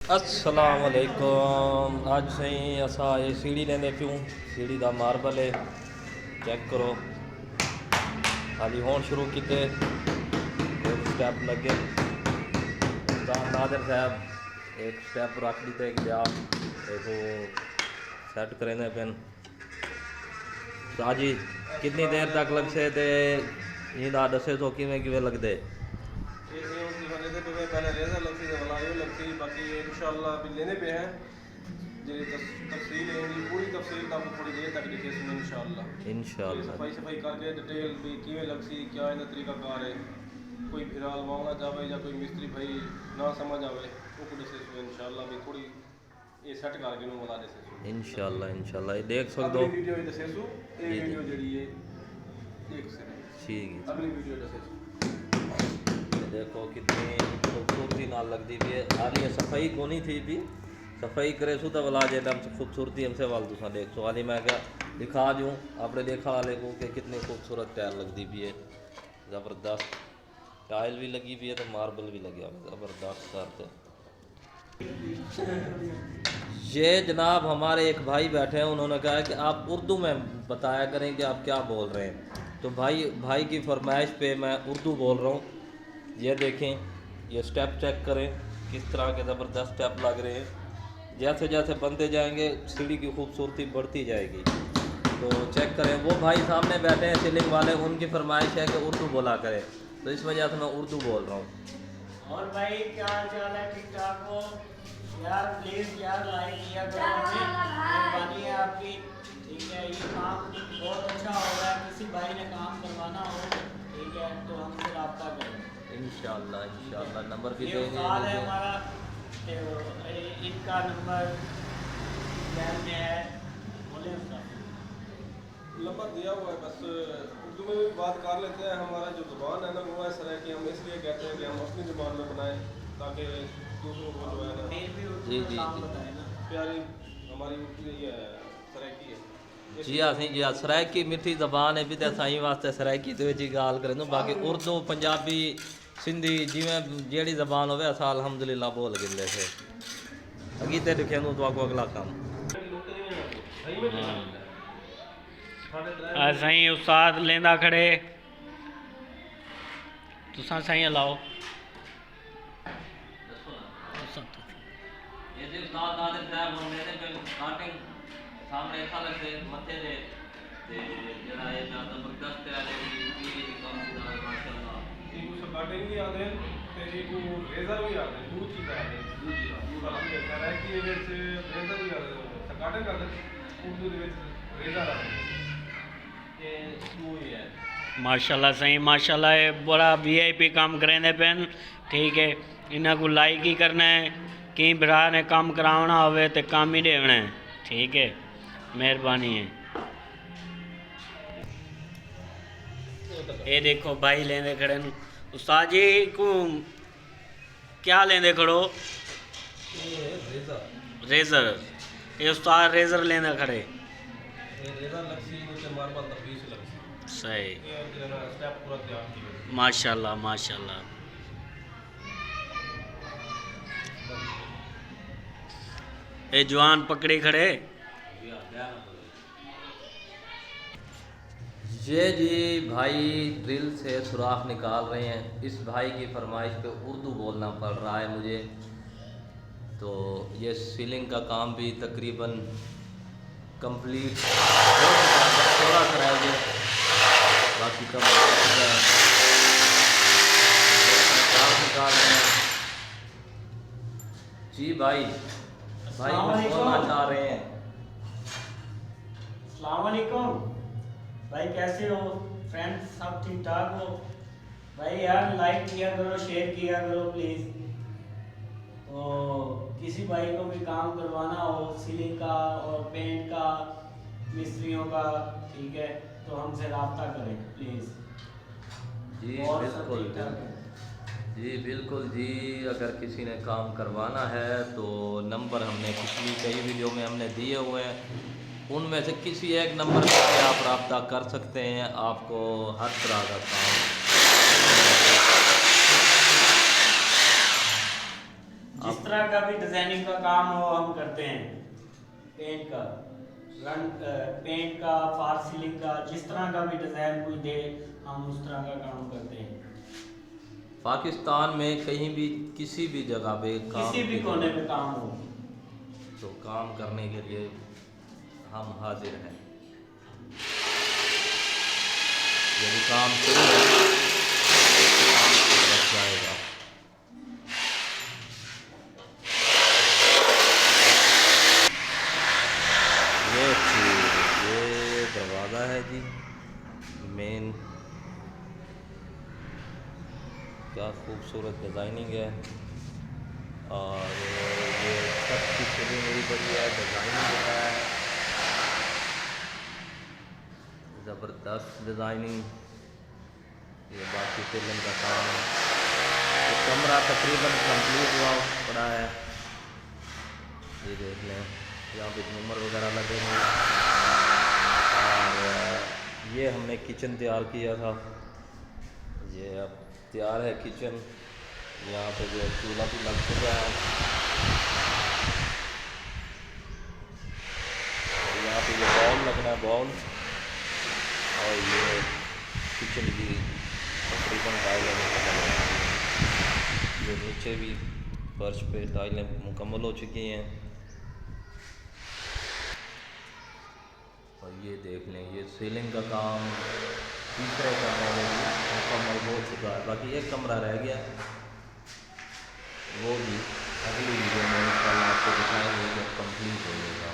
अस्सलाम वालेकुम। अज सही असा ये सीढ़ी लेंदे प्यूं। सीढ़ी दा मार्बल है, चेक करो। हाली होण शुरू कीते, एक स्टैप लगे। उस्ताद नादिर साहब एक स्टैप रख दीते, एक लिया देखो सैट करेंदे पेन। शाह जी कितनी देर तक लगसे ते इहदा दसे तो किवें लगदे? पहले रेजर लगती है वाला ये लगती है, बाकी इंशाल्लाह अभी लेने पे हैं जो तफसील है इनकी पूरी तफसील तो आपको थोड़ी देर तक दिखे सुनो इंशाल्लाह। सफाई करके डिटेल भी किवें लगसी क्या इनका तरीकाकार है। कोई फिरा लवाना चाहे या कोई मिस्त्री भाई ना समझ आवे वो को दसे सुनो इंशाल्लाह भी थोड़ी ये सेट करके नु बता दसे इंशाल्लाह ये देख सकते हो। अगली वीडियो में दसे सु ये वीडियो जड़ी है देख सकते ठीक है। अगली वीडियो दसे सु देखो कितनी खूबसूरती नाल लगती भी है। हाली सफाई को नहीं थी भी सफाई करे सु तो वाला जेडम खूबसूरती हमसे वाल तुसा देख सो। हाली मैं क्या दिखा दूँ अपने देखा वाले को कि कितनी खूबसूरत टाइल लगती भी है। ज़बरदस्त टाइल भी लगी भी है तो मार्बल भी लगे ज़बरदस्त करते। ये जनाब हमारे एक भाई बैठे हैं, उन्होंने कहा कि आप उर्दू में बताया करें कि आप क्या बोल रहे हैं। तो भाई की फरमाइश पे मैं उर्दू बोल रहा हूँ। ये देखें, ये स्टेप चेक करें किस तरह के ज़बरदस्त स्टेप लग रहे हैं। जैसे जैसे बनते जाएंगे सीढ़ी की खूबसूरती बढ़ती जाएगी। तो चेक करें। वो भाई सामने बैठे हैं सीलिंग वाले, उनकी फरमाइश है कि उर्दू बोला करें, तो इस वजह से मैं उर्दू बोल रहा हूँ। और भाई क्या हाल चाल है? ठीक ठाक हो यार? प्लीज़ यार लाइक किया करो, मेहरबानी है आपकी। ठीक है, ये काम बहुत अच्छा हो रहा है। किसी भाई ने काम करवाना हो ठीक है तो हमसे रब्ता करें इंशाल्लाह नंबर भी ये देंगे। है हमारा इनका नंबर में है, बोले उसका नंबर दिया हुआ है। बस उर्दू में भी बात कर लेते हैं। हमारा जो ज़ुबान है ना वो ऐसा है कि हम इसलिए कहते हैं कि हम अपनी ज़ुबान में बनाएं ताकि दूसरों को जो है ना जी प्यारी हमारी उर्दू ये है सराइकी है। जी हाँ जी हाँ। सराइकी मिठी ज़बान है भी तो साईं वास्ते सराइकी तो जी गाल करें। बाकी उर्दू पंजाबी सिंधी जिमें जेड़ी ज़बान हो अस अलहमदुलिल्लाह बोल गिंदे थे। अगीते लिखे तो आपको अगला काम साईं उस्ताद लेंदा खड़े तुसा साईं लाओ। सामने खलक से मथे दे ते जड़ा ये ज़बरदस्त है ये काम माशाल्लाह। इनको स्टार्टिंग भी आते हैं ते इनको रेजर भी आते हैं। दो चीज़ आते हैं पूरा हम सराइकी के विच रेजर भी आते हैं स्टार्टिंग करते हैं उर्दू के विच रेजर आते हैं ये दो ही है। माशाल्लाह सही माशाल्लाह ये बड़ा वीआईपी काम करेंदे पेन। ठीक है, इन्हां को लाइक ही करना है। कई भरा ने काम करावना होवे ते काम ही देना है। ठीक है, मेहरबानी है। ये देखो भाई लेंदे खड़े न। उस्ताद जी को क्या लेंदे खड़ो? रेजर। ये उस्ताद रेजर लेंदे खड़े। रेजर लगसी नीचे मार्बल तफीस लगसी सही ये स्टेप पूरा तैयार किया। माशाल्लाह माशाल्लाह। ये जवान पकड़े खड़े। ये जी भाई ड्रिल से सुराख निकाल रहे हैं। इस भाई की फरमाइश पे उर्दू बोलना पड़ रहा है मुझे। तो ये सीलिंग का काम भी तकरीबन कंप्लीट थोड़ा सा रह गया, बाकी कम निकाल रहे हैं। जी भाई कुछ बोलना चाह रहे हैं। अस्सलाम वालेकुम भाई, कैसे हो फ्रेंड्स? सब ठीक ठाक हो भाई? यार लाइक किया करो, शेयर किया करो प्लीज़। तो किसी भाई को भी काम करवाना हो सीलिंग का और पेंट का, मिस्त्रियों का, ठीक है तो हमसे रब्ता करें प्लीज़। जी बिल्कुल जी। अगर किसी ने काम करवाना है तो नंबर हमने पिछली कई वीडियो में हमने दिए हुए हैं, उनमें से किसी एक नंबर पर आप रब्ता कर सकते हैं। आपको हर तरह का काम जिस तरह का भी डिजाइनिंग का काम हो हम करते हैं, पेंट का, रंग पेंट का, फॉल सीलिंग का, जिस तरह का भी डिजाइन कोई दे हम उस तरह का काम करते हैं। पाकिस्तान में कहीं भी किसी भी जगह पे काम, किसी भी कोने में काम हो तो काम करने के लिए हम हाजिर हैं। यदि काम शुरू है तो काम की तरफ जाएगा। ये दरवाज़ा है जी मेन, क्या खूबसूरत डिज़ाइनिंग है। और ये छत की फिटिंग बड़ी बढ़िया है, डिज़ाइनिंग है ज़बरदस्त डिज़ाइनिंग। ये बाकी फिल्म का काम है। तो कमरा तकरीबन कंप्लीट हुआ पड़ा है, ये देख लें, यहाँ पे झूमर वगैरह लगे हुए हैं। और ये हमने किचन तैयार किया था, ये अब तैयार है किचन। यहाँ पे जो चूल्हा भी लग चुका है, यहाँ पे ये बॉल लगना है, बॉल। और ये किचन की तकरीबन टाइलें जो नीचे भी फर्श पे टाइलें मुकम्मल हो चुकी हैं। और ये देख लें, ये सीलिंग का काम तीसरे कमरे में भी मुकम्मल हो चुका है। बाकी एक कमरा रह गया, वो भी अगली वीडियो में इंशाल्लाह आपको दिखाएंगे जब कंप्लीट हो जाएगा।